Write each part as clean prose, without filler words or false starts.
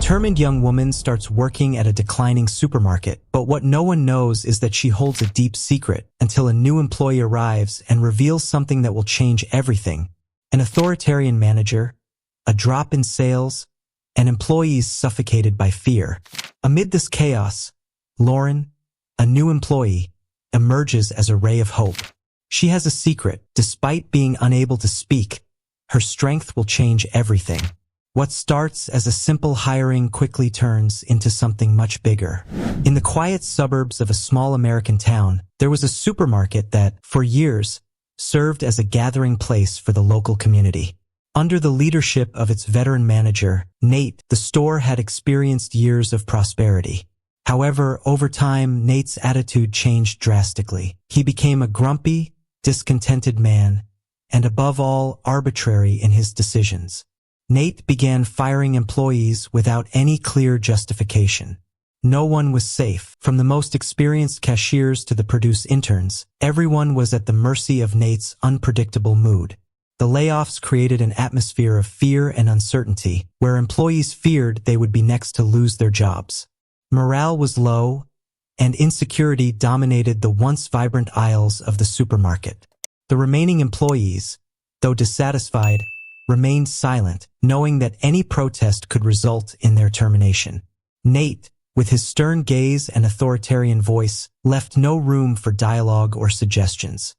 determined young woman starts working at a declining supermarket, but what no one knows is that she holds a deep secret until a new employee arrives and reveals something that will change everything. An authoritarian manager, a drop in sales, and employees suffocated by fear. Amid this chaos, Lauren, a new employee, emerges as a ray of hope. She has a secret. Despite being unable to speak, her strength will change everything. What starts as a simple hiring quickly turns into something much bigger. In the quiet suburbs of a small American town, there was a supermarket that, for years, served as a gathering place for the local community. Under the leadership of its veteran manager, Nate, the store had experienced years of prosperity. However, over time, Nate's attitude changed drastically. He became a grumpy, discontented man, and above all, arbitrary in his decisions. Nate began firing employees without any clear justification. No one was safe. From the most experienced cashiers to the produce interns, everyone was at the mercy of Nate's unpredictable mood. The layoffs created an atmosphere of fear and uncertainty, where employees feared they would be next to lose their jobs. Morale was low, and insecurity dominated the once vibrant aisles of the supermarket. The remaining employees, though dissatisfied, remained silent, knowing that any protest could result in their termination. Nate, with his stern gaze and authoritarian voice, left no room for dialogue or suggestions.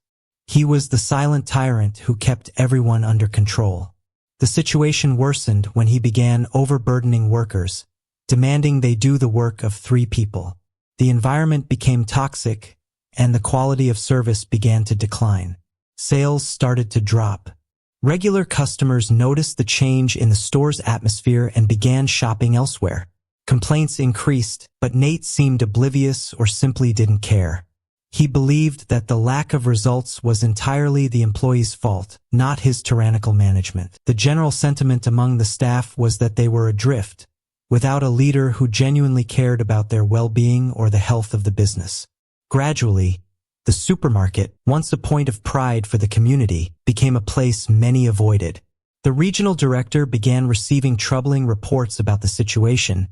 He was the silent tyrant who kept everyone under control. The situation worsened when he began overburdening workers, demanding they do the work of 3 people. The environment became toxic, and the quality of service began to decline. Sales started to drop. Regular customers noticed the change in the store's atmosphere and began shopping elsewhere. Complaints increased, but Nate seemed oblivious or simply didn't care. He believed that the lack of results was entirely the employee's fault, not his tyrannical management. The general sentiment among the staff was that they were adrift, without a leader who genuinely cared about their well-being or the health of the business. Gradually, the supermarket, once a point of pride for the community, became a place many avoided. The regional director began receiving troubling reports about the situation,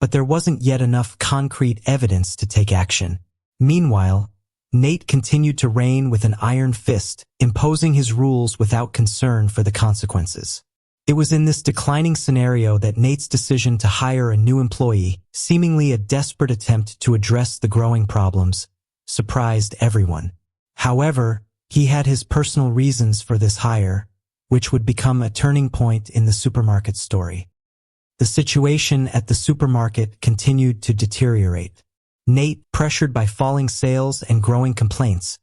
but there wasn't yet enough concrete evidence to take action. Meanwhile, Nate continued to reign with an iron fist, imposing his rules without concern for the consequences. It was in this declining scenario that Nate's decision to hire a new employee, seemingly a desperate attempt to address the growing problems, surprised everyone. However, he had his personal reasons for this hire, which would become a turning point in the supermarket story. The situation at the supermarket continued to deteriorate. Nate, pressured by falling sales and growing complaints,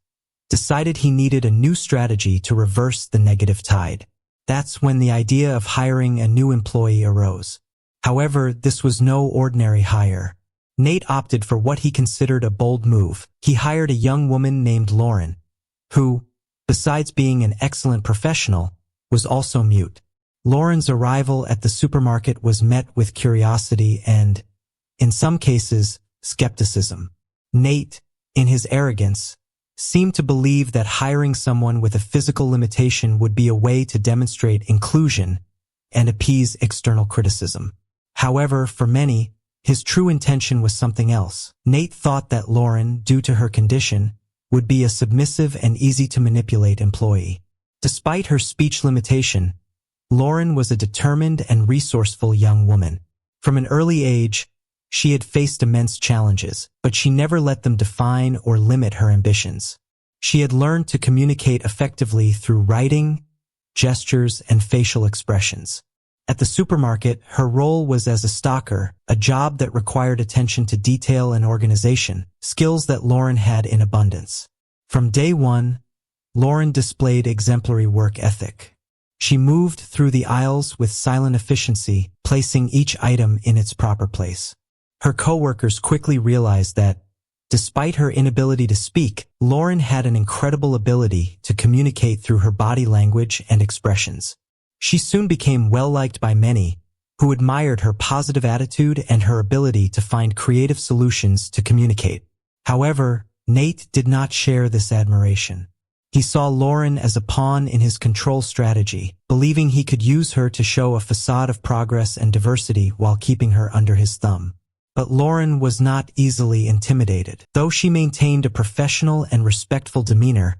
decided he needed a new strategy to reverse the negative tide. That's when the idea of hiring a new employee arose. However, this was no ordinary hire. Nate opted for what he considered a bold move. He hired a young woman named Lauren, who, besides being an excellent professional, was also mute. Lauren's arrival at the supermarket was met with curiosity and, in some cases, skepticism. Nate, in his arrogance, seemed to believe that hiring someone with a physical limitation would be a way to demonstrate inclusion and appease external criticism. However, for many, his true intention was something else. Nate thought that Lauren, due to her condition, would be a submissive and easy-to-manipulate employee. Despite her speech limitation, Lauren was a determined and resourceful young woman. From an early age, she had faced immense challenges, but she never let them define or limit her ambitions. She had learned to communicate effectively through writing, gestures, and facial expressions. At the supermarket, her role was as a stocker, a job that required attention to detail and organization, skills that Lauren had in abundance. From day one, Lauren displayed exemplary work ethic. She moved through the aisles with silent efficiency, placing each item in its proper place. Her coworkers quickly realized that, despite her inability to speak, Lauren had an incredible ability to communicate through her body language and expressions. She soon became well-liked by many, who admired her positive attitude and her ability to find creative solutions to communicate. However, Nate did not share this admiration. He saw Lauren as a pawn in his control strategy, believing he could use her to show a facade of progress and diversity while keeping her under his thumb. But Lauren was not easily intimidated. Though she maintained a professional and respectful demeanor,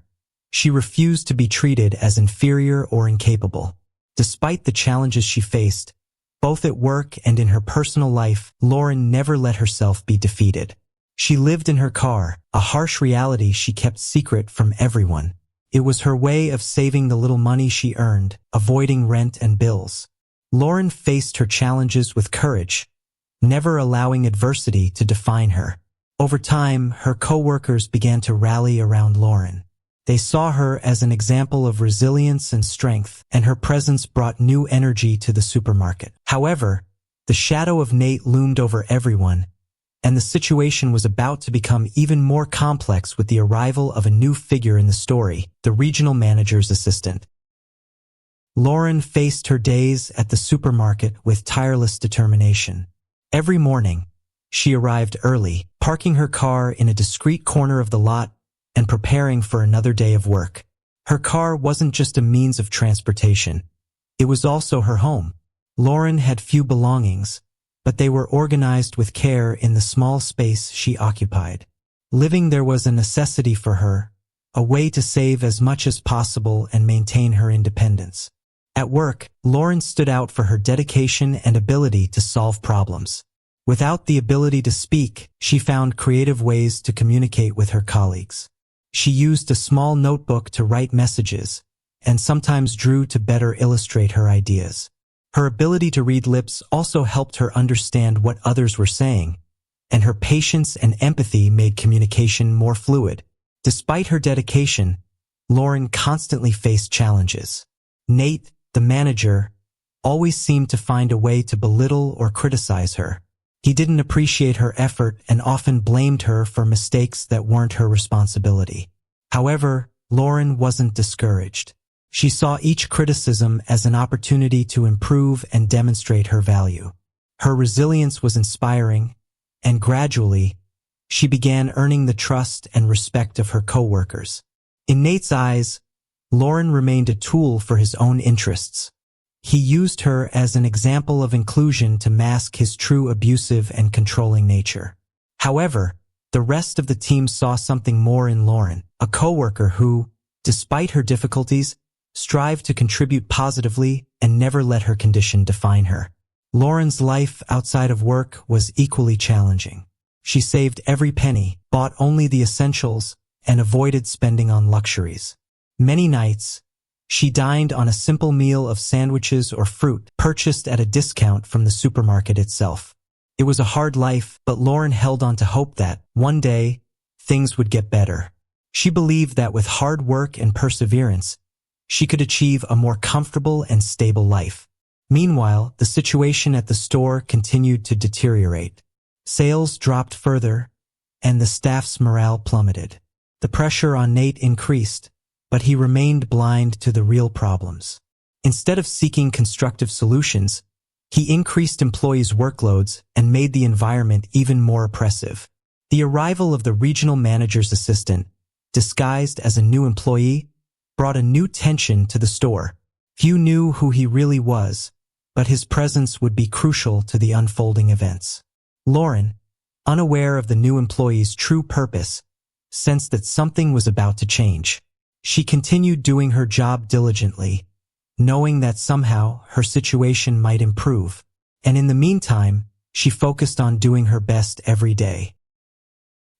she refused to be treated as inferior or incapable. Despite the challenges she faced, both at work and in her personal life, Lauren never let herself be defeated. She lived in her car, a harsh reality she kept secret from everyone. It was her way of saving the little money she earned, avoiding rent and bills. Lauren faced her challenges with courage, never allowing adversity to define her. Over time, her co-workers began to rally around Lauren. They saw her as an example of resilience and strength, and her presence brought new energy to the supermarket. However, the shadow of Nate loomed over everyone, and the situation was about to become even more complex with the arrival of a new figure in the story, the regional manager's assistant. Lauren faced her days at the supermarket with tireless determination. Every morning, she arrived early, parking her car in a discreet corner of the lot and preparing for another day of work. Her car wasn't just a means of transportation. It was also her home. Lauren had few belongings, but they were organized with care in the small space she occupied. Living there was a necessity for her, a way to save as much as possible and maintain her independence. At work, Lauren stood out for her dedication and ability to solve problems. Without the ability to speak, she found creative ways to communicate with her colleagues. She used a small notebook to write messages, and sometimes drew to better illustrate her ideas. Her ability to read lips also helped her understand what others were saying, and her patience and empathy made communication more fluid. Despite her dedication, Lauren constantly faced challenges. Nate, the manager, always seemed to find a way to belittle or criticize her. He didn't appreciate her effort and often blamed her for mistakes that weren't her responsibility. However, Lauren wasn't discouraged. She saw each criticism as an opportunity to improve and demonstrate her value. Her resilience was inspiring, and gradually, she began earning the trust and respect of her co-workers. In Nate's eyes, Lauren remained a tool for his own interests. He used her as an example of inclusion to mask his true abusive and controlling nature. However, the rest of the team saw something more in Lauren, a coworker who, despite her difficulties, strived to contribute positively and never let her condition define her. Lauren's life outside of work was equally challenging. She saved every penny, bought only the essentials, and avoided spending on luxuries. Many nights, she dined on a simple meal of sandwiches or fruit purchased at a discount from the supermarket itself. It was a hard life, but Lauren held on to hope that, one day, things would get better. She believed that with hard work and perseverance, she could achieve a more comfortable and stable life. Meanwhile, the situation at the store continued to deteriorate. Sales dropped further, and the staff's morale plummeted. The pressure on Nate increased, but he remained blind to the real problems. Instead of seeking constructive solutions, he increased employees' workloads and made the environment even more oppressive. The arrival of the regional manager's assistant, disguised as a new employee, brought a new tension to the store. Few knew who he really was, but his presence would be crucial to the unfolding events. Lauren, unaware of the new employee's true purpose, sensed that something was about to change. She continued doing her job diligently, knowing that somehow her situation might improve, and in the meantime, she focused on doing her best every day.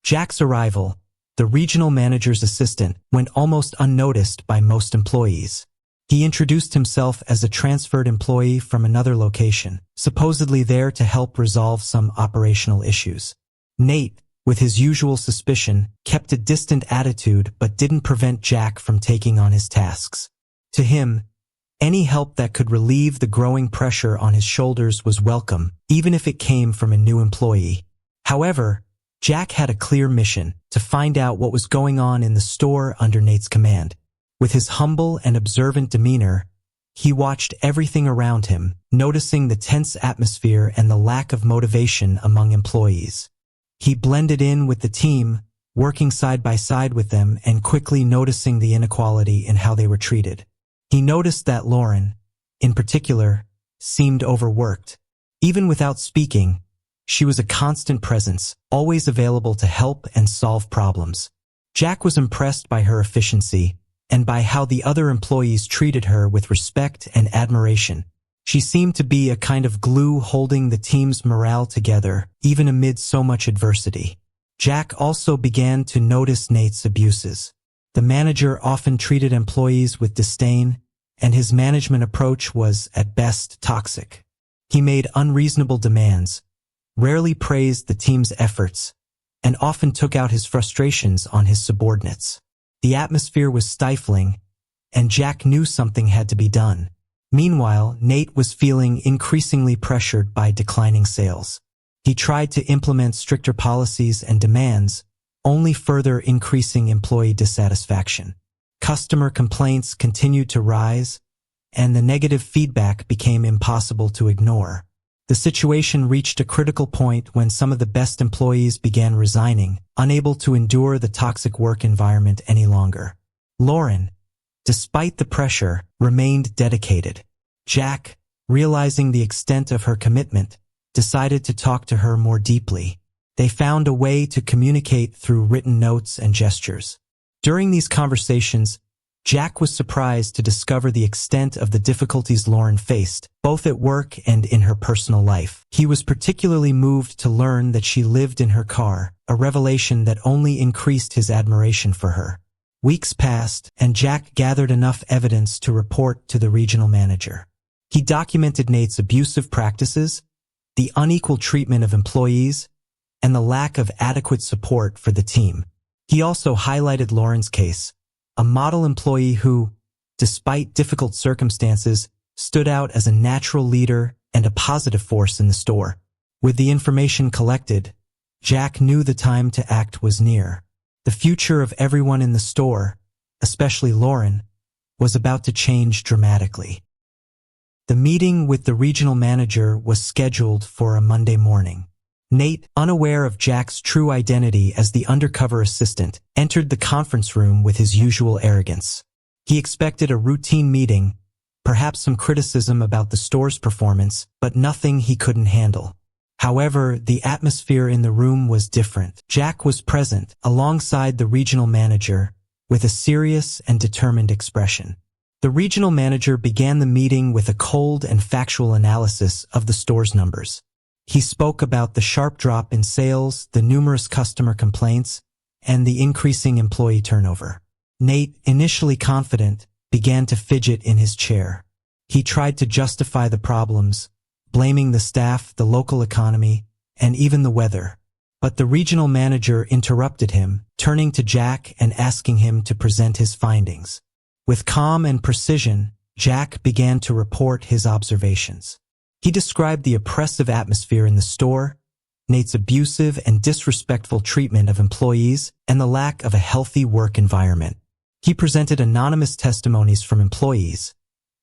Jack's arrival, the regional manager's assistant, went almost unnoticed by most employees. He introduced himself as a transferred employee from another location, supposedly there to help resolve some operational issues. Nate, with his usual suspicion, kept a distant attitude but didn't prevent Jack from taking on his tasks. To him, any help that could relieve the growing pressure on his shoulders was welcome, even if it came from a new employee. However, Jack had a clear mission: to find out what was going on in the store under Nate's command. With his humble and observant demeanor, he watched everything around him, noticing the tense atmosphere and the lack of motivation among employees. He blended in with the team, working side by side with them and quickly noticing the inequality in how they were treated. He noticed that Lauren, in particular, seemed overworked. Even without speaking, she was a constant presence, always available to help and solve problems. Jack was impressed by her efficiency and by how the other employees treated her with respect and admiration. She seemed to be a kind of glue holding the team's morale together, even amid so much adversity. Jack also began to notice Nate's abuses. The manager often treated employees with disdain, and his management approach was, at best, toxic. He made unreasonable demands, rarely praised the team's efforts, and often took out his frustrations on his subordinates. The atmosphere was stifling, and Jack knew something had to be done. Meanwhile, Nate was feeling increasingly pressured by declining sales. He tried to implement stricter policies and demands, only further increasing employee dissatisfaction. Customer complaints continued to rise, and the negative feedback became impossible to ignore. The situation reached a critical point when some of the best employees began resigning, unable to endure the toxic work environment any longer. Lauren, despite the pressure, remained dedicated. Jack, realizing the extent of her commitment, decided to talk to her more deeply. They found a way to communicate through written notes and gestures. During these conversations, Jack was surprised to discover the extent of the difficulties Lauren faced, both at work and in her personal life. He was particularly moved to learn that she lived in her car, a revelation that only increased his admiration for her. Weeks passed, and Jack gathered enough evidence to report to the regional manager. He documented Nate's abusive practices, the unequal treatment of employees, and the lack of adequate support for the team. He also highlighted Lauren's case, a model employee who, despite difficult circumstances, stood out as a natural leader and a positive force in the store. With the information collected, Jack knew the time to act was near. The future of everyone in the store, especially Lauren, was about to change dramatically. The meeting with the regional manager was scheduled for a Monday morning. Nate, unaware of Jack's true identity as the undercover assistant, entered the conference room with his usual arrogance. He expected a routine meeting, perhaps some criticism about the store's performance, but nothing he couldn't handle. However, the atmosphere in the room was different. Jack was present, alongside the regional manager, with a serious and determined expression. The regional manager began the meeting with a cold and factual analysis of the store's numbers. He spoke about the sharp drop in sales, the numerous customer complaints, and the increasing employee turnover. Nate, initially confident, began to fidget in his chair. He tried to justify the problems, blaming the staff, the local economy, and even the weather. But the regional manager interrupted him, turning to Jack and asking him to present his findings. With calm and precision, Jack began to report his observations. He described the oppressive atmosphere in the store, Nate's abusive and disrespectful treatment of employees, and the lack of a healthy work environment. He presented anonymous testimonies from employees,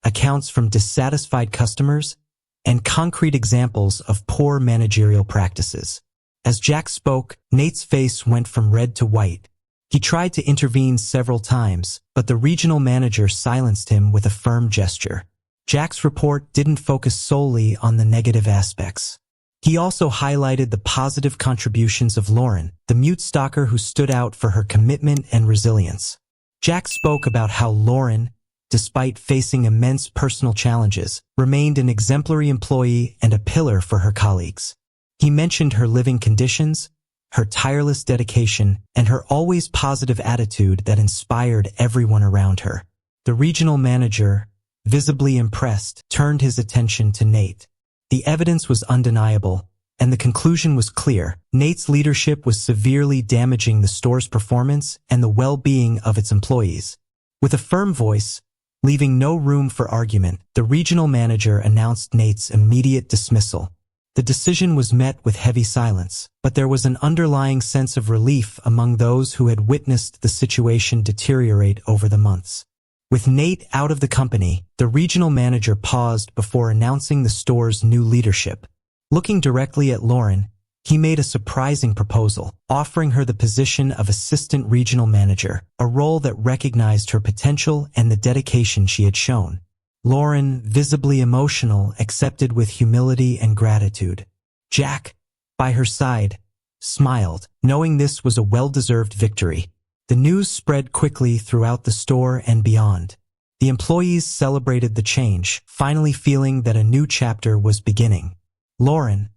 accounts from dissatisfied customers, and concrete examples of poor managerial practices. As Jack spoke, Nate's face went from red to white. He tried to intervene several times, but the regional manager silenced him with a firm gesture. Jack's report didn't focus solely on the negative aspects. He also highlighted the positive contributions of Lauren, the mute stalker who stood out for her commitment and resilience. Jack spoke about how Lauren, despite facing immense personal challenges, remained an exemplary employee and a pillar for her colleagues. He mentioned her living conditions, her tireless dedication, and her always positive attitude that inspired everyone around her. The regional manager, visibly impressed, turned his attention to Nate. The evidence was undeniable, and the conclusion was clear. Nate's leadership was severely damaging the store's performance and the well-being of its employees. With a firm voice, leaving no room for argument, the regional manager announced Nate's immediate dismissal. The decision was met with heavy silence, but there was an underlying sense of relief among those who had witnessed the situation deteriorate over the months. With Nate out of the company, the regional manager paused before announcing the store's new leadership. Looking directly at Lauren, He made a surprising proposal, offering her the position of assistant regional manager, a role that recognized her potential and the dedication she had shown. Lauren, visibly emotional, accepted with humility and gratitude. Jack, by her side, smiled, knowing this was a well-deserved victory. The news spread quickly throughout the store and beyond. The employees celebrated the change, finally feeling that a new chapter was beginning. Lauren,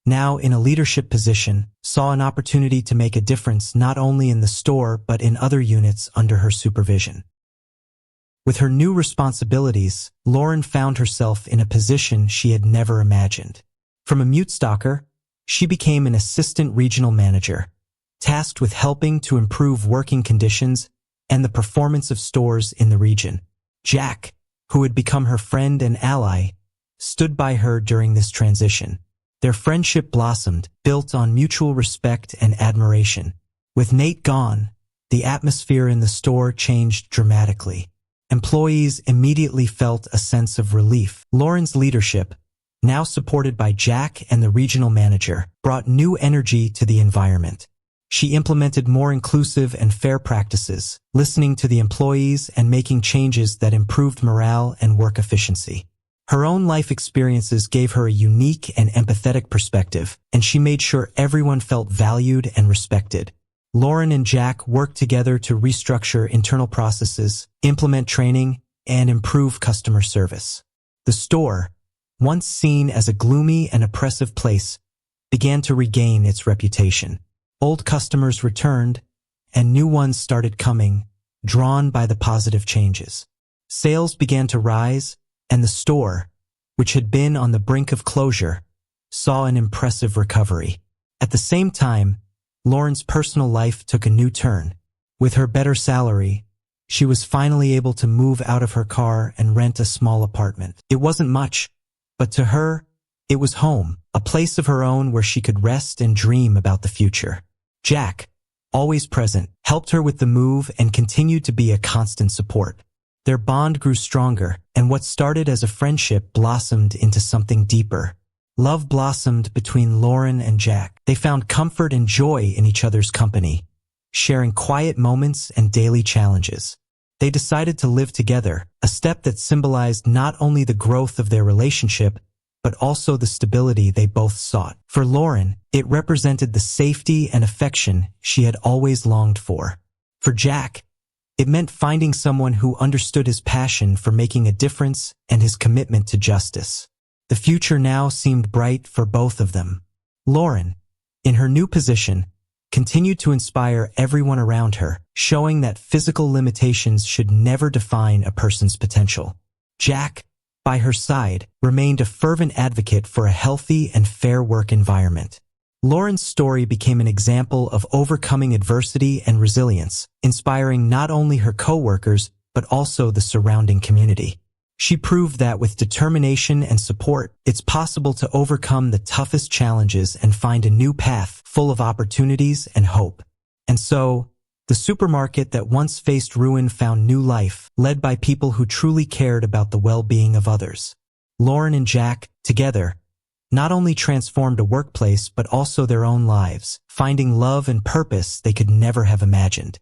now in a leadership position, saw an opportunity to make a difference not only in the store but in other units under her supervision. With her new responsibilities, Lauren found herself in a position she had never imagined. From a mute stalker, she became an assistant regional manager, tasked with helping to improve working conditions and the performance of stores in the region. Jack, who had become her friend and ally, stood by her during this transition. Their friendship blossomed, built on mutual respect and admiration. With Nate gone, the atmosphere in the store changed dramatically. Employees immediately felt a sense of relief. Lauren's leadership, now supported by Jack and the regional manager, brought new energy to the environment. She implemented more inclusive and fair practices, listening to the employees and making changes that improved morale and work efficiency. Her own life experiences gave her a unique and empathetic perspective, and she made sure everyone felt valued and respected. Lauren and Jack worked together to restructure internal processes, implement training, and improve customer service. The store, once seen as a gloomy and oppressive place, began to regain its reputation. Old customers returned, and new ones started coming, drawn by the positive changes. Sales began to rise, and the store, which had been on the brink of closure, saw an impressive recovery. At the same time, Lauren's personal life took a new turn. With her better salary, she was finally able to move out of her car and rent a small apartment. It wasn't much, but to her, it was home, a place of her own where she could rest and dream about the future. Jack, always present, helped her with the move and continued to be a constant support. Their bond grew stronger, and what started as a friendship blossomed into something deeper. Love blossomed between Lauren and Jack. They found comfort and joy in each other's company, sharing quiet moments and daily challenges. They decided to live together, a step that symbolized not only the growth of their relationship, but also the stability they both sought. For Lauren, it represented the safety and affection she had always longed for. For Jack, it meant finding someone who understood his passion for making a difference and his commitment to justice. The future now seemed bright for both of them. Lauren, in her new position, continued to inspire everyone around her, showing that physical limitations should never define a person's potential. Jack, by her side, remained a fervent advocate for a healthy and fair work environment. Lauren's story became an example of overcoming adversity and resilience, inspiring not only her co-workers but also the surrounding community. She proved that with determination and support, it's possible to overcome the toughest challenges and find a new path full of opportunities and hope. And so, the supermarket that once faced ruin found new life, led by people who truly cared about the well-being of others. Lauren and Jack, together, not only transformed a workplace but also their own lives, finding love and purpose they could never have imagined.